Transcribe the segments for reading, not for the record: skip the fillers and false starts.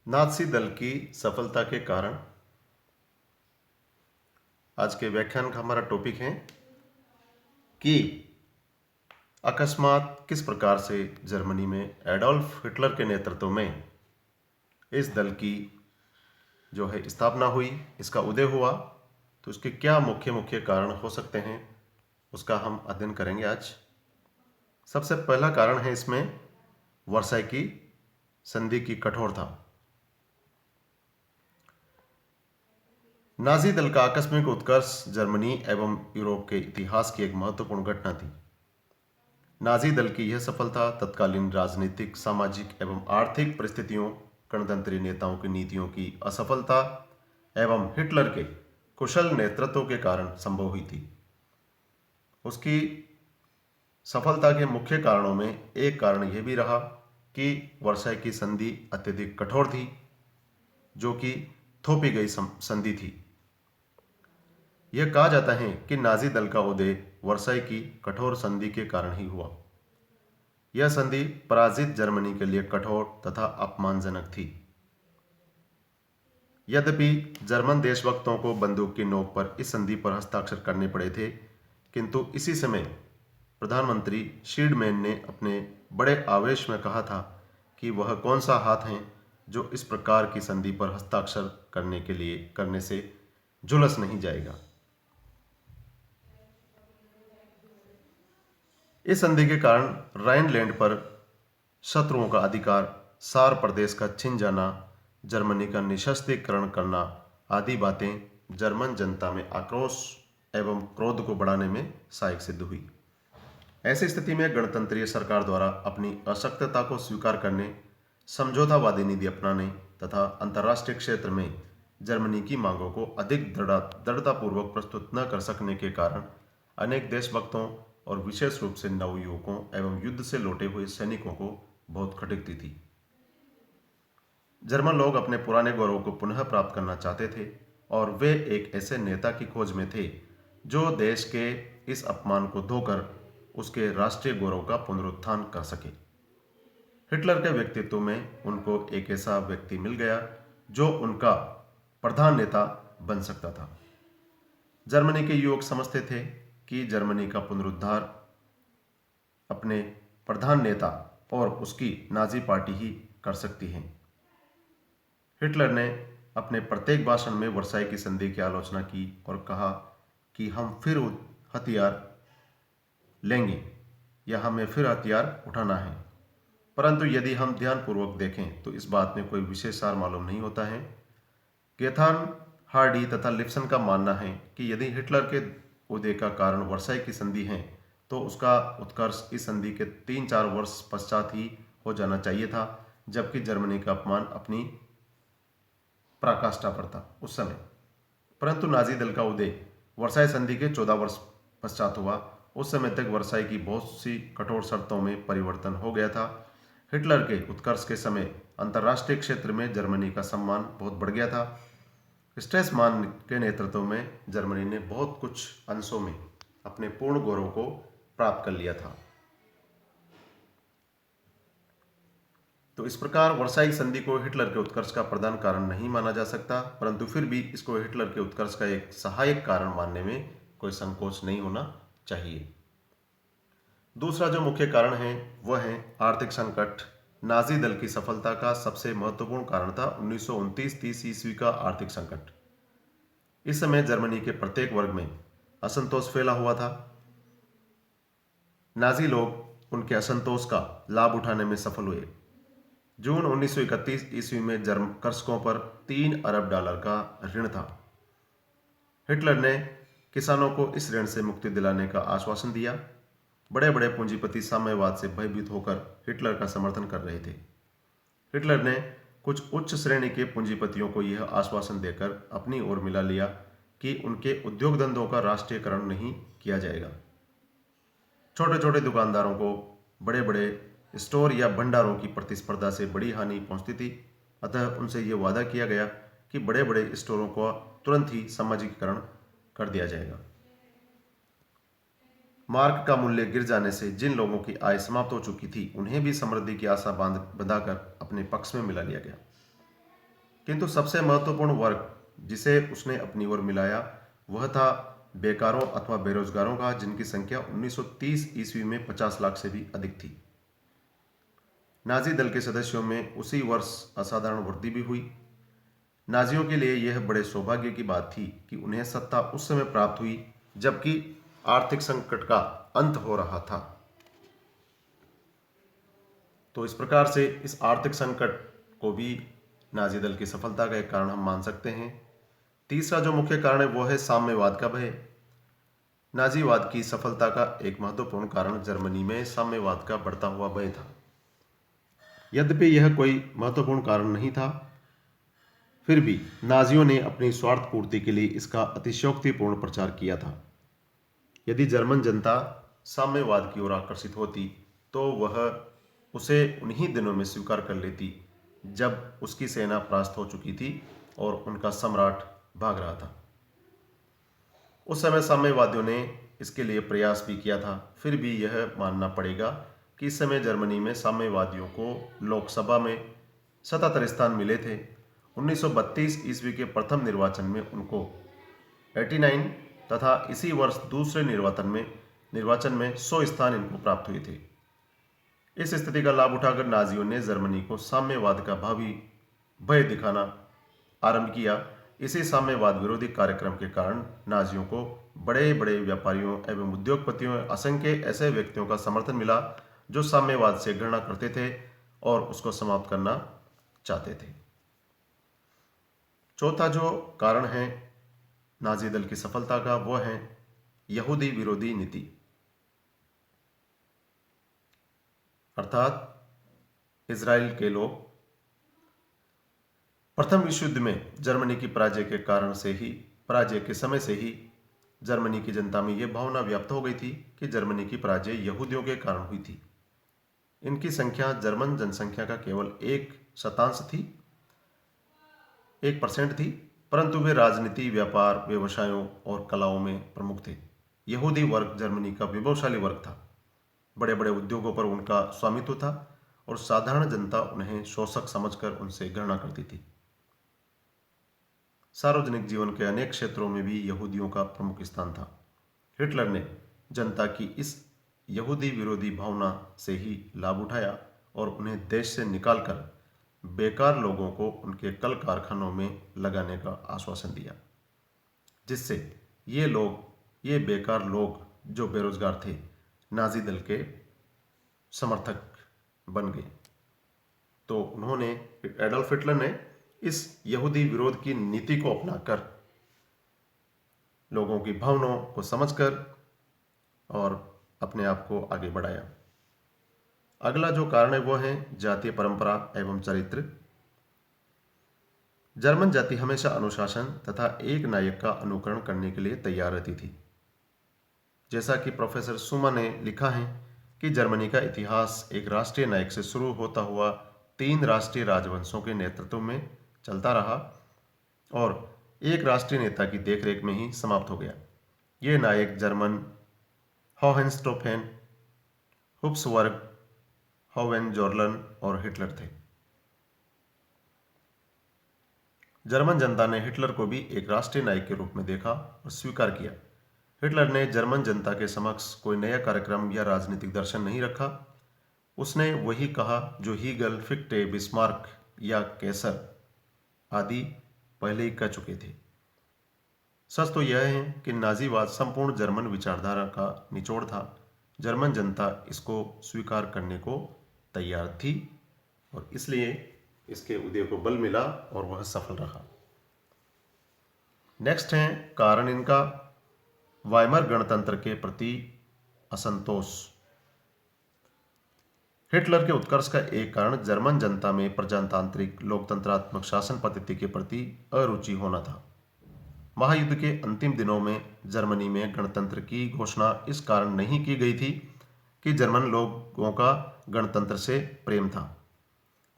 Nazi दल की सफलता के कारण। आज के व्याख्यान का हमारा टॉपिक है कि अकस्मात किस प्रकार से जर्मनी में एडोल्फ हिटलर के नेतृत्व में इस दल की जो है स्थापना हुई, इसका उदय हुआ। तो इसके क्या मुख्य मुख्य कारण हो सकते हैं, उसका हम अध्ययन करेंगे आज। सबसे पहला कारण है इसमें वर्साई की संधि की कठोरता। नाजी दल का आकस्मिक उत्कर्ष जर्मनी एवं यूरोप के इतिहास की एक महत्वपूर्ण घटना थी। नाजी दल की यह सफलता तत्कालीन राजनीतिक, सामाजिक एवं आर्थिक परिस्थितियों, गणतंत्री नेताओं की नीतियों की असफलता एवं हिटलर के कुशल नेतृत्व के कारण संभव हुई थी। उसकी सफलता के मुख्य कारणों में एक कारण यह भी रहा कि वर्साई की संधि अत्यधिक कठोर थी, जो कि थोपी गई संधि थी। यह कहा जाता है कि नाजी दल का उदय वर्साई की कठोर संधि के कारण ही हुआ। यह संधि पराजित जर्मनी के लिए कठोर तथा अपमानजनक थी। यद्यपि जर्मन देशभक्तों को बंदूक की नोक पर इस संधि पर हस्ताक्षर करने पड़े थे, किंतु इसी समय प्रधानमंत्री शील्डमैन ने अपने बड़े आवेश में कहा था कि वह कौन सा हाथ है जो इस प्रकार की संधि पर हस्ताक्षर करने से झुलस नहीं जाएगा। इस संधि के कारण राइनलैंड पर शत्रुओं का अधिकार, सार प्रदेश का छिन जाना, जर्मनी का निशस्त्रीकरण करना आदि बातें जर्मन जनता में आक्रोश एवं क्रोध को बढ़ाने में सहायक सिद्ध हुई। ऐसी स्थिति में गणतंत्रीय सरकार द्वारा अपनी अशक्तता को स्वीकार करने, समझौतावादी नीति अपनाने तथा अंतर्राष्ट्रीय क्षेत्र में जर्मनी की मांगों को अधिक दृढ़तापूर्वक प्रस्तुत न कर सकने के कारण अनेक देशभक्तों और विशेष रूप से नवयुवकों एवं युद्ध से लौटे हुए सैनिकों को बहुत खटकती थी। जर्मन लोग अपने पुराने गौरव को पुनः प्राप्त करना चाहते थे और वे एक ऐसे नेता की खोज में थे जो देश के इस अपमान को धोकर उसके राष्ट्रीय गौरव का पुनरुत्थान कर सके। हिटलर के व्यक्तित्व में उनको एक ऐसा व्यक्ति मिल गया जो उनका प्रधान नेता बन सकता था। जर्मनी के युवक समझते थे कि जर्मनी का पुनरुद्धार अपने प्रधान नेता और उसकी नाजी पार्टी ही कर सकती है। हिटलर ने अपने प्रत्येक भाषण में वर्साई की संधि की आलोचना की और कहा कि हम फिर हथियार लेंगे या हमें फिर हथियार उठाना है। परंतु यदि हम ध्यानपूर्वक देखें तो इस बात में कोई विशेष सार मालूम नहीं होता है। गेथान, हार्डी तथा लिप्सन का मानना है कि यदि हिटलर के उदय का कारण वर्साई की संधि है तो उसका उत्कर्ष इस संधि के 3-4 वर्ष पश्चात ही हो जाना चाहिए था, जबकि जर्मनी का अपमान अपनी पराकाष्ठा पर था उस समय। परंतु नाजी दल का उदय वर्साई संधि के 14 वर्ष पश्चात हुआ। उस समय तक वर्साई की बहुत सी कठोर शर्तों में परिवर्तन हो गया था। हिटलर के उत्कर्ष के समय अंतर्राष्ट्रीय क्षेत्र में जर्मनी का सम्मान बहुत बढ़ गया था। स्ट्रेसमान के नेतृत्व में जर्मनी ने बहुत कुछ अंशों में अपने पूर्ण गौरव को प्राप्त कर लिया था। तो इस प्रकार वर्साई संधि को हिटलर के उत्कर्ष का प्रधान कारण नहीं माना जा सकता, परंतु फिर भी इसको हिटलर के उत्कर्ष का एक सहायक कारण मानने में कोई संकोच नहीं होना चाहिए। दूसरा जो मुख्य कारण है वह है आर्थिक संकट। नाजी दल की सफलता का सबसे महत्वपूर्ण कारण था 1929-30 ईस्वी का आर्थिक संकट। इस समय जर्मनी के प्रत्येक वर्ग में असंतोष फैला हुआ था। नाजी लोग उनके असंतोष का लाभ उठाने में सफल हुए। जून 1931 ईस्वी में जर्मन कृषकों पर $3 अरब का ऋण था। हिटलर ने किसानों को इस ऋण से मुक्ति दिलाने का आश्वासन दिया। बड़े बड़े पूंजीपति साम्यवाद से भयभीत होकर हिटलर का समर्थन कर रहे थे। हिटलर ने कुछ उच्च श्रेणी के पूंजीपतियों को यह आश्वासन देकर अपनी ओर मिला लिया कि उनके उद्योग धंधों का राष्ट्रीयकरण नहीं किया जाएगा। छोटे छोटे दुकानदारों को बड़े बड़े स्टोर या भंडारों की प्रतिस्पर्धा से बड़ी हानि पहुंचती थी, अतः उनसे यह वादा किया गया कि बड़े बड़े स्टोरों को तुरंत ही सामाजिकीकरण कर दिया जाएगा। मार्क का मूल्य गिर जाने से जिन लोगों की आय समाप्त हो चुकी थी उन्हें भी समृद्धि की आशा बंधाकर अपने पक्ष में मिला लिया गया। किंतु सबसे महत्वपूर्ण वर्ग जिसे उसने अपनी ओर मिलाया वह था बेकारों अथवा बेरोजगारों का, जिनकी संख्या 1930 ईस्वी में 50 लाख से भी अधिक थी। नाजी दल के सदस्यों में उसी वर्ष असाधारण वृद्धि भी हुई। नाजियों के लिए यह बड़े सौभाग्य की बात थी कि उन्हें सत्ता उस समय प्राप्त हुई जबकि आर्थिक संकट का अंत हो रहा था। तो इस प्रकार से इस आर्थिक संकट को भी नाजी दल की सफलता का एक कारण हम मान सकते हैं। तीसरा जो मुख्य कारण है वो है साम्यवाद का भय। नाजीवाद की सफलता का एक महत्वपूर्ण कारण जर्मनी में साम्यवाद का बढ़ता हुआ भय था। यद्यपि यह कोई महत्वपूर्ण कारण नहीं था, फिर भी नाजियों ने अपनी स्वार्थ पूर्ति के लिए इसका अतिशयोक्तिपूर्ण प्रचार किया था। यदि जर्मन जनता साम्यवाद की ओर आकर्षित होती तो वह उसे उन्हीं दिनों में स्वीकार कर लेती जब उसकी सेना परास्त हो चुकी थी और उनका सम्राट भाग रहा था। उस समय साम्यवादियों ने इसके लिए प्रयास भी किया था। फिर भी यह मानना पड़ेगा कि इस समय जर्मनी में साम्यवादियों को लोकसभा में 77 स्थान मिले थे। 1932 ईस्वी के प्रथम निर्वाचन में उनको 89 तथा इसी वर्ष दूसरे निर्वाचन में 100 स्थान इनको प्राप्त हुए थे। इस स्थिति का लाभ उठाकर नाजियों ने जर्मनी को साम्यवाद का भावी भय दिखाना आरंभ किया। इसी साम्यवाद विरोधी कार्यक्रम के कारण नाजियों को बड़े बड़े व्यापारियों एवं उद्योगपतियों असंख्य ऐसे व्यक्तियों का समर्थन मिला जो साम्यवाद से घृणा करते थे और उसको समाप्त करना चाहते थे। चौथा जो कारण है नाजी दल की सफलता का वो है यहूदी विरोधी नीति, अर्थात इजराइल के लोग प्रथम विश्व युद्ध में जर्मनी की पराजय के समय से ही जर्मनी की जनता में यह भावना व्याप्त हो गई थी कि जर्मनी की पराजय यहूदियों के कारण हुई थी। इनकी संख्या जर्मन जनसंख्या का केवल 1% थी, परंतु वे राजनीति, व्यापार, व्यवसायों और कलाओं में प्रमुख थे। यहूदी वर्ग जर्मनी का विभवशाली वर्ग था। बड़े बड़े उद्योगों पर उनका स्वामित्व था और साधारण जनता उन्हें शोषक समझकर उनसे घृणा करती थी। सार्वजनिक जीवन के अनेक क्षेत्रों में भी यहूदियों का प्रमुख स्थान था। हिटलर ने जनता की इस यहूदी विरोधी भावना से ही लाभ उठाया और उन्हें देश से निकालकर बेकार लोगों को उनके कल कारखानों में लगाने का आश्वासन दिया, जिससे ये बेकार लोग जो बेरोजगार थे नाजी दल के समर्थक बन गए। तो एडोल्फ हिटलर ने इस यहूदी विरोध की नीति को अपनाकर लोगों की भावनाओं को समझकर और अपने आप को आगे बढ़ाया। अगला जो कारण है वो है जातीय परंपरा एवं चरित्र। जर्मन जाति हमेशा अनुशासन तथा एक नायक का अनुकरण करने के लिए तैयार रहती थी। जैसा कि प्रोफेसर सुमा ने लिखा है कि जर्मनी का इतिहास एक राष्ट्रीय नायक से शुरू होता हुआ 3 राष्ट्रीय राजवंशों के नेतृत्व में चलता रहा और एक राष्ट्रीय नेता की देखरेख में ही समाप्त हो गया। ये नायक जर्मन होहेंस्टोफेन, हुब्सबर्ग, होवेनजोर्लन और हिटलर थे। जर्मन जनता ने हिटलर को भी एक राष्ट्रीय नायक के रूप में देखा और स्वीकार किया। हिटलर ने जर्मन जनता के समक्ष कोई नया कार्यक्रम या राजनीतिक दर्शन नहीं रखा। उसने वही कहा जो हीगल, फिक्टे, बिस्मार्क या केसर आदि पहले ही कह चुके थे। सच तो यह है कि नाजीवाद संपूर्ण जर्मन विचारधारा का निचोड़ था। जर्मन जनता इसको स्वीकार करने को तैयार थी और इसलिए इसके उदय को बल मिला और वह सफल रहा। नेक्स्ट है कारण इनका वाइमर गणतंत्र के प्रति असंतोष। हिटलर के उत्कर्ष का एक कारण जर्मन जनता में प्रजातांत्रिक लोकतंत्रात्मक शासन पद्धति के प्रति अरुचि होना था। महायुद्ध के अंतिम दिनों में जर्मनी में गणतंत्र की घोषणा इस कारण नहीं की गई थी कि जर्मन लोगों का गणतंत्र से प्रेम था।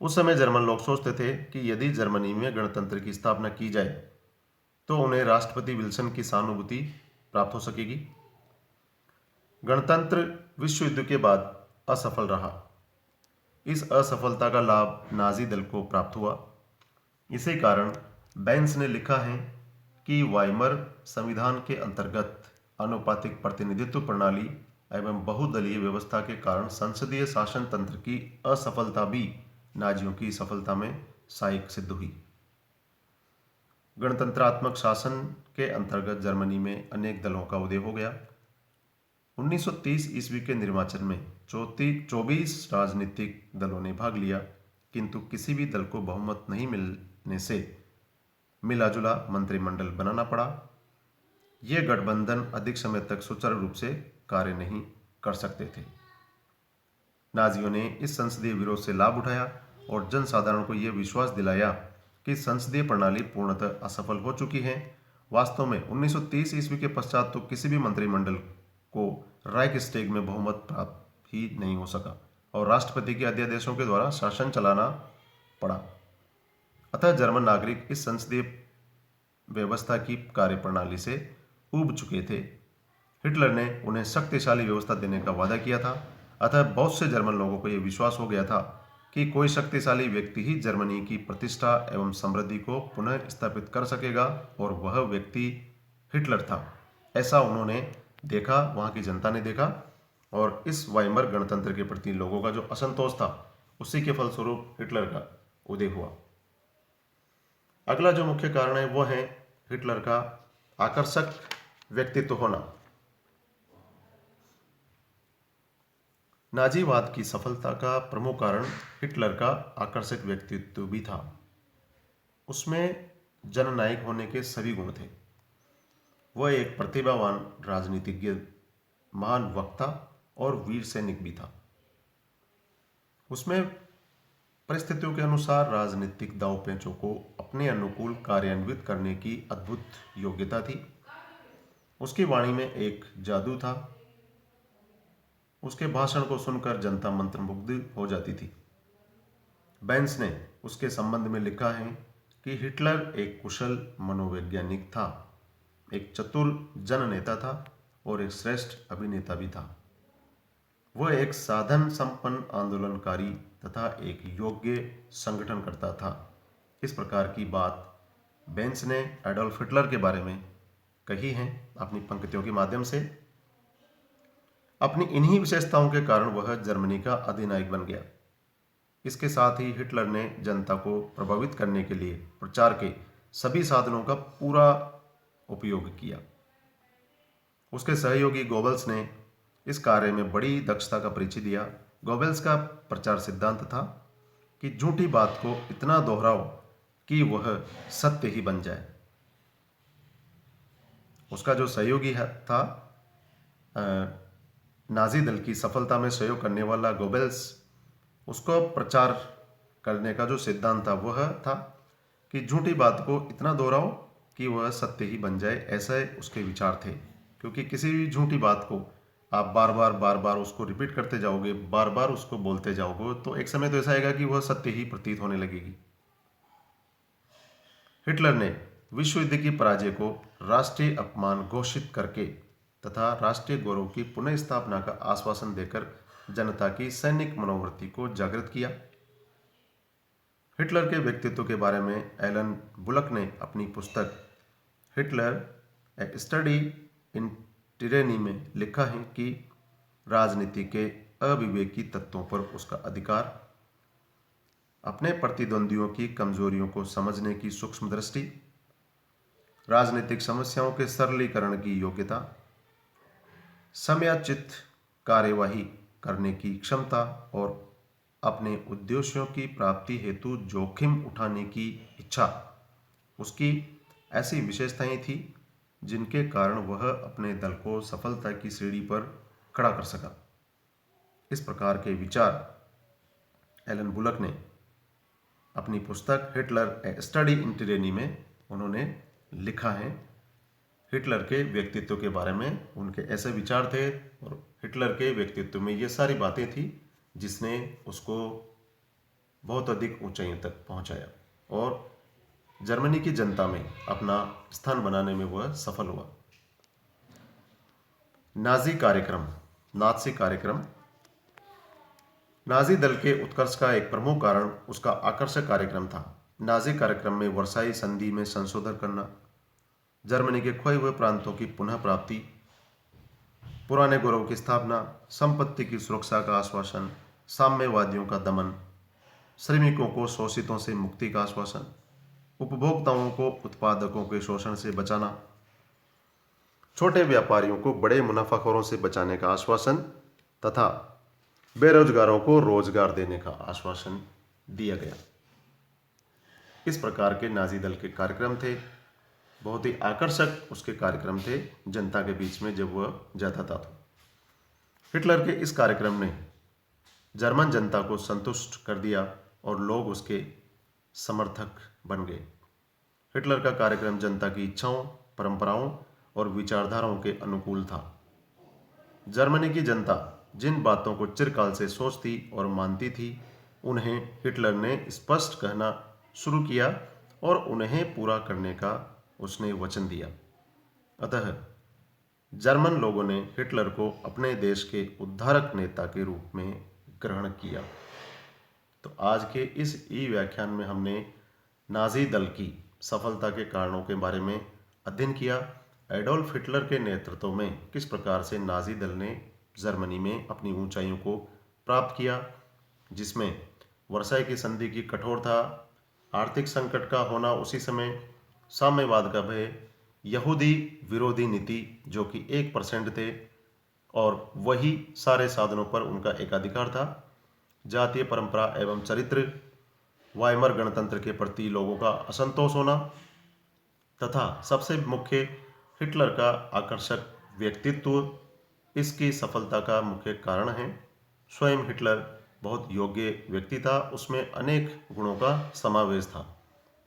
उस समय जर्मन लोग सोचते थे कि यदि जर्मनी में गणतंत्र की स्थापना की जाए तो उन्हें राष्ट्रपति विल्सन की सहानुभूति प्राप्त हो सकेगी। गणतंत्र विश्व युद्ध के बाद असफल रहा। इस असफलता का लाभ नाजी दल को प्राप्त हुआ। इसी कारण बेंस ने लिखा है कि वाइमर संविधान के अंतर्गत आनुपातिक प्रतिनिधित्व प्रणाली एवं बहुदलीय व्यवस्था के कारण संसदीय शासन तंत्र की असफलता भी नाजियों की सफलता में सहायक सिद्ध हुई। गणतंत्रात्मक शासन के अंतर्गत जर्मनी में अनेक दलों का उदय हो गया। 1930 ईस्वी के निर्वाचन में 24 राजनीतिक दलों ने भाग लिया, किंतु किसी भी दल को बहुमत नहीं मिलने से मिलाजुला मंत्रिमंडल बनाना पड़ा। ये गठबंधन अधिक समय तक सुचारू रूप से कार्य नहीं कर सकते थे। नाजियों ने इस संसदीय विरोध से लाभ उठाया और जनसाधारण को यह विश्वास दिलाया कि संसदीय प्रणाली पूर्णतः असफल हो चुकी है। वास्तव में 1930 ईस्वी के पश्चात तो किसी भी मंत्रिमंडल को राइक्सटैग में बहुमत प्राप्त ही नहीं हो सका और राष्ट्रपति के अध्यादेशों के द्वारा शासन चलाना पड़ा। अतः जर्मन नागरिक इस संसदीय व्यवस्था की कार्यप्रणाली से ऊब चुके थे। हिटलर ने उन्हें शक्तिशाली व्यवस्था देने का वादा किया था। अतः बहुत से जर्मन लोगों को यह विश्वास हो गया था कि कोई शक्तिशाली व्यक्ति ही जर्मनी की प्रतिष्ठा एवं समृद्धि को पुनः स्थापित कर सकेगा और वह व्यक्ति हिटलर था। ऐसा उन्होंने देखा, वहां की जनता ने देखा और इस वाइमर गणतंत्र के प्रति लोगों का जो असंतोष था उसी के फलस्वरूप हिटलर का उदय हुआ। अगला जो मुख्य कारण है वह है हिटलर का आकर्षक व्यक्तित्व होना। नाजीवाद की सफलता का प्रमुख कारण हिटलर का आकर्षक व्यक्तित्व भी था। उसमें जननायक होने के सभी गुण थे। वह एक प्रतिभावान राजनीतिज्ञ, महान वक्ता और वीर सैनिक भी था। उसमें परिस्थितियों के अनुसार राजनीतिक दांवपेचों को अपने अनुकूल कार्यान्वित करने की अद्भुत योग्यता थी। उसकी वाणी में एक जादू था। उसके भाषण को सुनकर जनता मंत्रमुग्ध हो जाती थी। बेंस ने उसके संबंध में लिखा है कि हिटलर एक कुशल मनोवैज्ञानिक था, एक चतुर जननेता था और एक श्रेष्ठ अभिनेता भी था। वह एक साधन संपन्न आंदोलनकारी तथा एक योग्य संगठनकर्ता था। इस प्रकार की बात बेंस ने एडोल्फ हिटलर के बारे में कही है अपनी पंक्तियों के माध्यम से। अपनी इन्हीं विशेषताओं के कारण वह जर्मनी का अधिनायक बन गया। इसके साथ ही हिटलर ने जनता को प्रभावित करने के लिए प्रचार के सभी साधनों का पूरा उपयोग किया। उसके सहयोगी गोबल्स ने इस कार्य में बड़ी दक्षता का परिचय दिया। गोबल्स का प्रचार सिद्धांत था कि झूठी बात को इतना दोहराओ कि वह सत्य ही बन जाए। उसका जो सहयोगी था, नाजी दल की सफलता में सहयोग करने वाला गोबेल्स, उसको प्रचार करने का जो सिद्धांत था वह था कि झूठी बात को इतना दोहराओ कि वह सत्य ही बन जाए। ऐसे उसके विचार थे, क्योंकि किसी भी झूठी बात को आप बार बार उसको रिपीट करते जाओगे, बार बार उसको बोलते जाओगे, तो एक समय तो ऐसा आएगा कि वह सत्य ही प्रतीत होने लगेगी। हिटलर ने विश्व युद्ध की पराजय को राष्ट्रीय अपमान घोषित करके तथा राष्ट्रीय गौरव की पुनः स्थापना का आश्वासन देकर जनता की सैनिक मनोवृत्ति को जागृत किया। हिटलर के व्यक्तित्व के बारे में एलन बुलक ने अपनी पुस्तक Hitler A study in tyranny में लिखा है कि राजनीति के अविवेकी तत्वों पर उसका अधिकार, अपने प्रतिद्वंदियों की कमजोरियों को समझने की सूक्ष्म दृष्टि, राजनीतिक समस्याओं के सरलीकरण की योग्यता, समयोचित कार्यवाही करने की क्षमता और अपने उद्देश्यों की प्राप्ति हेतु जोखिम उठाने की इच्छा उसकी ऐसी विशेषताएं थी जिनके कारण वह अपने दल को सफलता की सीढ़ी पर खड़ा कर सका। इस प्रकार के विचार एलन बुलक ने अपनी पुस्तक Hitler A study in tyranny में उन्होंने लिखा है। हिटलर के व्यक्तित्व के बारे में उनके ऐसे विचार थे और हिटलर के व्यक्तित्व में ये सारी बातें थी जिसने उसको बहुत अधिक ऊंचाइयों तक पहुंचाया और जर्मनी की जनता में अपना स्थान बनाने में वह सफल हुआ। नाजी कार्यक्रम नाजी दल के उत्कर्ष का एक प्रमुख कारण उसका आकर्षक कार्यक्रम था। नाजी कार्यक्रम में वर्साई संधि में संशोधन करना, जर्मनी के खोए हुए प्रांतों की पुनः प्राप्ति, पुराने गौरव की स्थापना, संपत्ति की सुरक्षा का आश्वासन, साम्यवादियों का दमन, श्रमिकों को शोषितों से मुक्ति का आश्वासन, उपभोक्ताओं को उत्पादकों के शोषण से बचाना, छोटे व्यापारियों को बड़े मुनाफाखोरों से बचाने का आश्वासन तथा बेरोजगारों को रोजगार देने का आश्वासन दिया गया। इस प्रकार के नाजी दल के कार्यक्रम थे। बहुत ही आकर्षक उसके कार्यक्रम थे जनता के बीच में जब वह जाता था। हिटलर के इस कार्यक्रम ने जर्मन जनता को संतुष्ट कर दिया और लोग उसके समर्थक बन गए। हिटलर का कार्यक्रम जनता की इच्छाओं, परंपराओं और विचारधाराओं के अनुकूल था। जर्मनी की जनता जिन बातों को चिरकाल से सोचती और मानती थी, उन्हें हिटलर ने स्पष्ट कहना शुरू किया और उन्हें पूरा करने का उसने वचन दिया। अतः जर्मन लोगों ने हिटलर को अपने देश के उद्धारक नेता के रूप में ग्रहण किया। तो आज के इस ई व्याख्यान में हमने नाजी दल की सफलता के कारणों के बारे में अध्ययन किया। एडोल्फ हिटलर के नेतृत्व में किस प्रकार से नाजी दल ने जर्मनी में अपनी ऊंचाइयों को प्राप्त किया, जिसमें वर्साई की संधि की कठोरता, आर्थिक संकट का होना उसी समय, साम्यवाद का भय, यहूदी विरोधी नीति जो कि 1% थे और वही सारे साधनों पर उनका एकाधिकार था, जातीय परंपरा एवं चरित्र, वाइमर गणतंत्र के प्रति लोगों का असंतोष होना तथा सबसे मुख्य हिटलर का आकर्षक व्यक्तित्व इसकी सफलता का मुख्य कारण है। स्वयं हिटलर बहुत योग्य व्यक्ति था, उसमें अनेक गुणों का समावेश था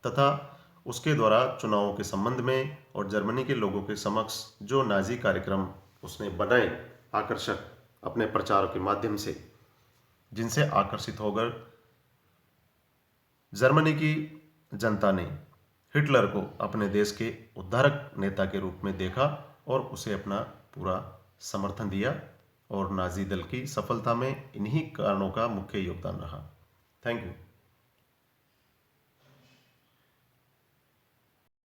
तथा उसके द्वारा चुनावों के संबंध में और जर्मनी के लोगों के समक्ष जो नाजी कार्यक्रम उसने बनाए आकर्षक अपने प्रचार के माध्यम से, जिनसे आकर्षित होकर जर्मनी की जनता ने हिटलर को अपने देश के उद्धारक नेता के रूप में देखा और उसे अपना पूरा समर्थन दिया और नाजी दल की सफलता में इन्हीं कारणों का मुख्य योगदान रहा। Thank you.